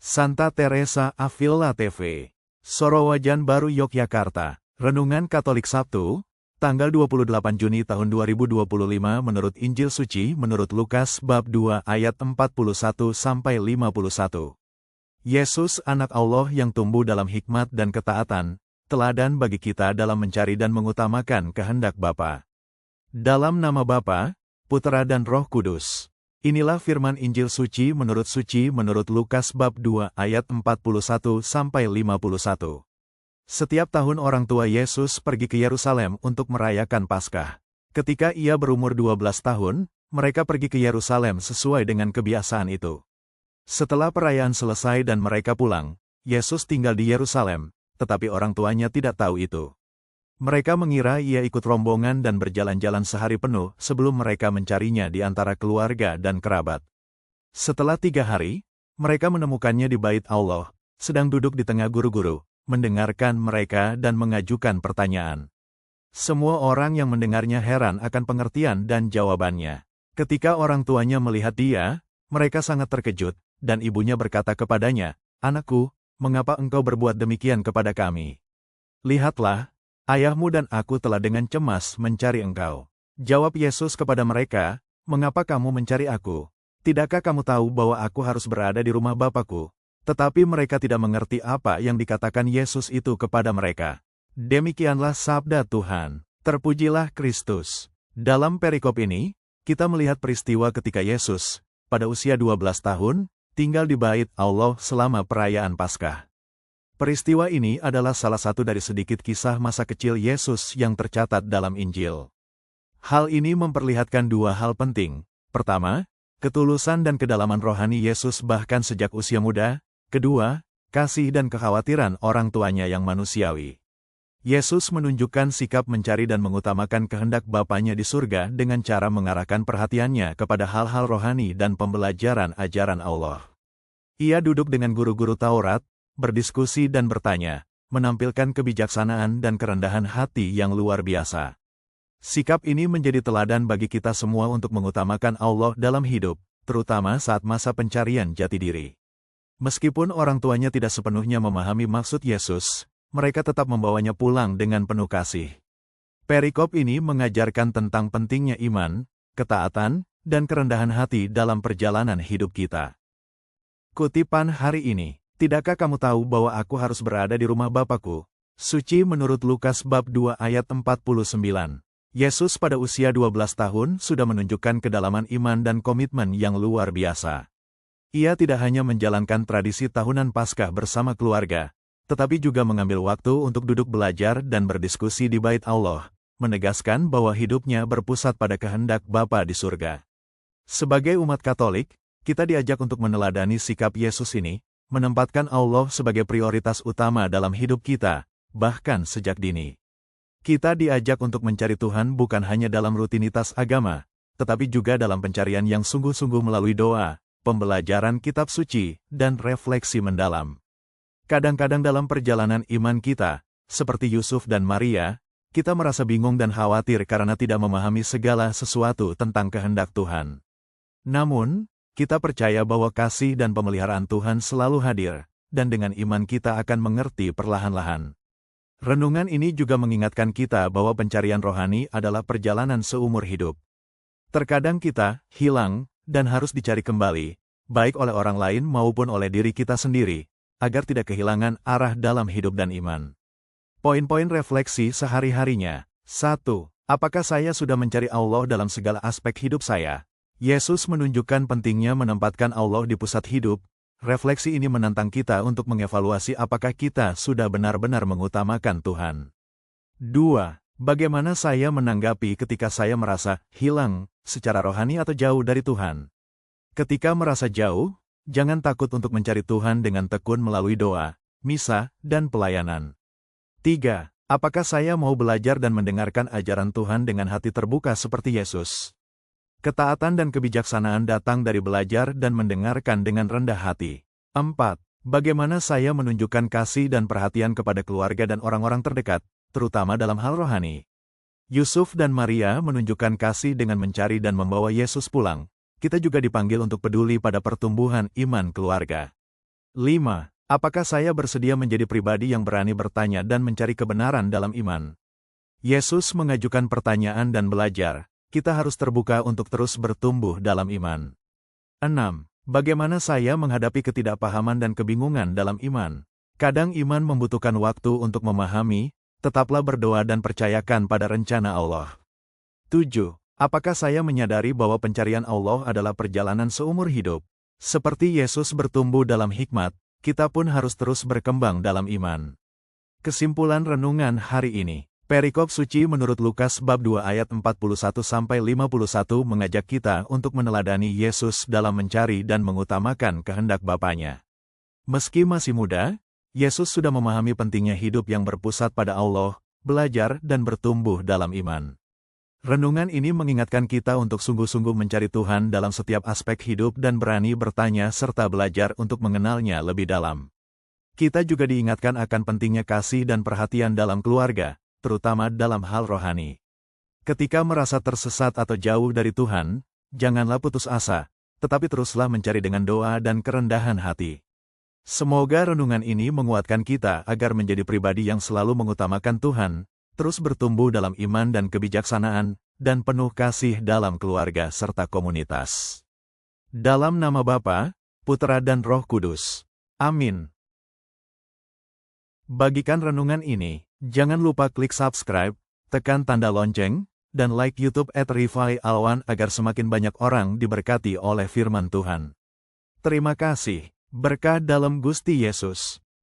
Santa Teresa Avila TV, Sorowajan Baru Yogyakarta. Renungan Katolik Sabtu, tanggal 28 Juni tahun 2025 menurut Injil Suci menurut Lukas bab 2 ayat 41-51. Yesus anak Allah yang tumbuh dalam hikmat dan ketaatan, teladan bagi kita dalam mencari dan mengutamakan kehendak Bapa. Dalam nama Bapa, Putera dan Roh Kudus. Inilah firman Injil Suci menurut Lukas bab 2 ayat 41-51. Setiap tahun orang tua Yesus pergi ke Yerusalem untuk merayakan Paskah. Ketika ia berumur 12 tahun, mereka pergi ke Yerusalem sesuai dengan kebiasaan itu. Setelah perayaan selesai dan mereka pulang, Yesus tinggal di Yerusalem, tetapi orang tuanya tidak tahu itu. Mereka mengira ia ikut rombongan dan berjalan-jalan sehari penuh sebelum mereka mencarinya di antara keluarga dan kerabat. Setelah 3 hari, mereka menemukannya di Bait Allah, sedang duduk di tengah guru-guru, mendengarkan mereka dan mengajukan pertanyaan. Semua orang yang mendengarnya heran akan pengertian dan jawabannya. Ketika orang tuanya melihat dia, mereka sangat terkejut, dan ibunya berkata kepadanya, "Anakku, mengapa engkau berbuat demikian kepada kami? Lihatlah, ayahmu dan aku telah dengan cemas mencari engkau." Jawab Yesus kepada mereka, "Mengapa kamu mencari aku? Tidakkah kamu tahu bahwa aku harus berada di rumah Bapakku?" Tetapi mereka tidak mengerti apa yang dikatakan Yesus itu kepada mereka. Demikianlah sabda Tuhan. Terpujilah Kristus. Dalam perikop ini, kita melihat peristiwa ketika Yesus, pada usia 12 tahun, tinggal di Bait Allah selama perayaan Paskah. Peristiwa ini adalah salah satu dari sedikit kisah masa kecil Yesus yang tercatat dalam Injil. Hal ini memperlihatkan dua hal penting. Pertama, ketulusan dan kedalaman rohani Yesus bahkan sejak usia muda. Kedua, kasih dan kekhawatiran orang tuanya yang manusiawi. Yesus menunjukkan sikap mencari dan mengutamakan kehendak Bapanya di surga dengan cara mengarahkan perhatiannya kepada hal-hal rohani dan pembelajaran ajaran Allah. Ia duduk dengan guru-guru Taurat, berdiskusi dan bertanya, menampilkan kebijaksanaan dan kerendahan hati yang luar biasa. Sikap ini menjadi teladan bagi kita semua untuk mengutamakan Allah dalam hidup, terutama saat masa pencarian jati diri. Meskipun orang tuanya tidak sepenuhnya memahami maksud Yesus, mereka tetap membawanya pulang dengan penuh kasih. Perikop ini mengajarkan tentang pentingnya iman, ketaatan, dan kerendahan hati dalam perjalanan hidup kita. Kutipan hari ini, "Tidakkah kamu tahu bahwa aku harus berada di rumah Bapakku?" Suci menurut Lukas bab 2 ayat 49. Yesus pada usia 12 tahun sudah menunjukkan kedalaman iman dan komitmen yang luar biasa. Ia tidak hanya menjalankan tradisi tahunan Paskah bersama keluarga, tetapi juga mengambil waktu untuk duduk belajar dan berdiskusi di Bait Allah, menegaskan bahwa hidupnya berpusat pada kehendak Bapa di surga. Sebagai umat Katolik, kita diajak untuk meneladani sikap Yesus ini, menempatkan Allah sebagai prioritas utama dalam hidup kita, bahkan sejak dini. Kita diajak untuk mencari Tuhan bukan hanya dalam rutinitas agama, tetapi juga dalam pencarian yang sungguh-sungguh melalui doa, pembelajaran kitab suci, dan refleksi mendalam. Kadang-kadang dalam perjalanan iman kita, seperti Yusuf dan Maria, kita merasa bingung dan khawatir karena tidak memahami segala sesuatu tentang kehendak Tuhan. Namun, kita percaya bahwa kasih dan pemeliharaan Tuhan selalu hadir, dan dengan iman kita akan mengerti perlahan-lahan. Renungan ini juga mengingatkan kita bahwa pencarian rohani adalah perjalanan seumur hidup. Terkadang kita hilang, dan harus dicari kembali, baik oleh orang lain maupun oleh diri kita sendiri, agar tidak kehilangan arah dalam hidup dan iman. Poin-poin refleksi sehari-harinya. 1. Apakah saya sudah mencari Allah dalam segala aspek hidup saya? Yesus menunjukkan pentingnya menempatkan Allah di pusat hidup. Refleksi ini menantang kita untuk mengevaluasi apakah kita sudah benar-benar mengutamakan Tuhan. 2. Bagaimana saya menanggapi ketika saya merasa hilang secara rohani atau jauh dari Tuhan? Ketika merasa jauh, jangan takut untuk mencari Tuhan dengan tekun melalui doa, misa, dan pelayanan. 3. Apakah saya mau belajar dan mendengarkan ajaran Tuhan dengan hati terbuka seperti Yesus? Ketaatan dan kebijaksanaan datang dari belajar dan mendengarkan dengan rendah hati. 4. Bagaimana saya menunjukkan kasih dan perhatian kepada keluarga dan orang-orang terdekat, terutama dalam hal rohani? Yusuf dan Maria menunjukkan kasih dengan mencari dan membawa Yesus pulang. Kita juga dipanggil untuk peduli pada pertumbuhan iman keluarga. 5. Apakah saya bersedia menjadi pribadi yang berani bertanya dan mencari kebenaran dalam iman? Yesus mengajukan pertanyaan dan belajar. Kita harus terbuka untuk terus bertumbuh dalam iman. 6. Bagaimana saya menghadapi ketidakpahaman dan kebingungan dalam iman? Kadang iman membutuhkan waktu untuk memahami, tetaplah berdoa dan percayakan pada rencana Allah. 7. Apakah saya menyadari bahwa pencarian Allah adalah perjalanan seumur hidup? Seperti Yesus bertumbuh dalam hikmat, kita pun harus terus berkembang dalam iman. Kesimpulan renungan hari ini. Perikop suci menurut Lukas bab 2 ayat 41-51 mengajak kita untuk meneladani Yesus dalam mencari dan mengutamakan kehendak Bapanya. Meski masih muda, Yesus sudah memahami pentingnya hidup yang berpusat pada Allah, belajar dan bertumbuh dalam iman. Renungan ini mengingatkan kita untuk sungguh-sungguh mencari Tuhan dalam setiap aspek hidup dan berani bertanya serta belajar untuk mengenalnya lebih dalam. Kita juga diingatkan akan pentingnya kasih dan perhatian dalam keluarga, terutama dalam hal rohani. Ketika merasa tersesat atau jauh dari Tuhan, janganlah putus asa, tetapi teruslah mencari dengan doa dan kerendahan hati. Semoga renungan ini menguatkan kita agar menjadi pribadi yang selalu mengutamakan Tuhan, terus bertumbuh dalam iman dan kebijaksanaan, dan penuh kasih dalam keluarga serta komunitas. Dalam nama Bapa, Putra dan Roh Kudus. Amin. Bagikan renungan ini, jangan lupa klik subscribe, tekan tanda lonceng, dan like YouTube @Rifai_Alwan agar semakin banyak orang diberkati oleh firman Tuhan. Terima kasih, berkah dalam Gusti Yesus.